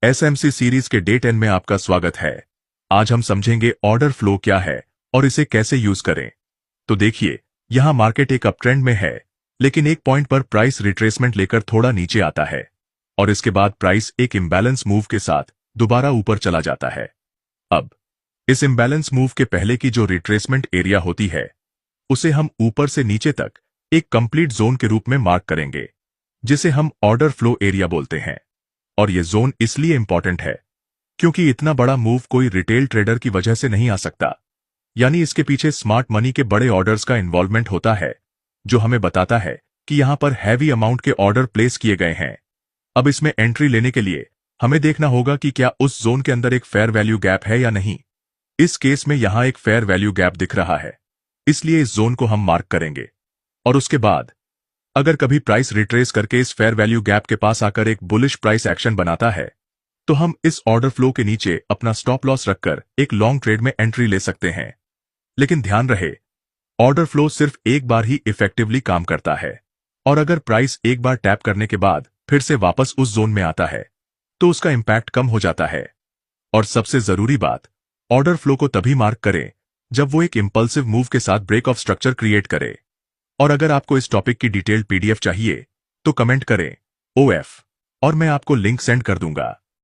SMC series के day 10 में आपका स्वागत है। आज हम समझेंगे ऑर्डर फ्लो क्या है और इसे कैसे यूज करें। तो देखिए, यहां मार्केट एक अपट्रेंड में है, लेकिन एक पॉइंट पर प्राइस रिट्रेसमेंट लेकर थोड़ा नीचे आता है और इसके बाद प्राइस एक इम्बैलेंस मूव के साथ दोबारा ऊपर चला जाता है। अब इस इम्बैलेंस मूव के पहले की जो रिट्रेसमेंट एरिया होती है, उसे हम ऊपर से नीचे तक एक कंप्लीट जोन के रूप में मार्क करेंगे, जिसे हम ऑर्डर फ्लो एरिया बोलते हैं। और ये जोन इसलिए इंपॉर्टेंट है क्योंकि इतना बड़ा मूव कोई रिटेल ट्रेडर की वजह से नहीं आ सकता, यानी इसके पीछे स्मार्ट मनी के बड़े ऑर्डर्स का इन्वॉल्वमेंट होता है, जो हमें बताता है कि यहां पर हैवी अमाउंट के ऑर्डर प्लेस किए गए हैं। अब इसमें एंट्री लेने के लिए हमें देखना होगा कि क्या उस जोन के अंदर एक फेयर वैल्यू गैप है या नहीं। इस केस में यहां एक फेयर वैल्यू गैप दिख रहा है, इसलिए इस जोन को हम मार्क करेंगे। और उसके बाद अगर कभी प्राइस रिट्रेस करके इस फेयर वैल्यू गैप के पास आकर एक बुलिश प्राइस एक्शन बनाता है, तो हम इस ऑर्डर फ्लो के नीचे अपना स्टॉप लॉस रखकर एक लॉन्ग ट्रेड में एंट्री ले सकते हैं। लेकिन ध्यान रहे, ऑर्डर फ्लो सिर्फ एक बार ही इफेक्टिवली काम करता है, और अगर प्राइस एक बार टैप करने के बाद फिर से वापस उस जोन में आता है, तो उसका इंपैक्ट कम हो जाता है। और सबसे जरूरी बात, ऑर्डर फ्लो को तभी मार्क करें जब वो एक इंपल्सिव मूव के साथ ब्रेक ऑफ स्ट्रक्चर क्रिएट करे। और अगर आपको इस टॉपिक की डिटेल्ड पीडीएफ चाहिए, तो कमेंट करें OF और मैं आपको लिंक सेंड कर दूंगा।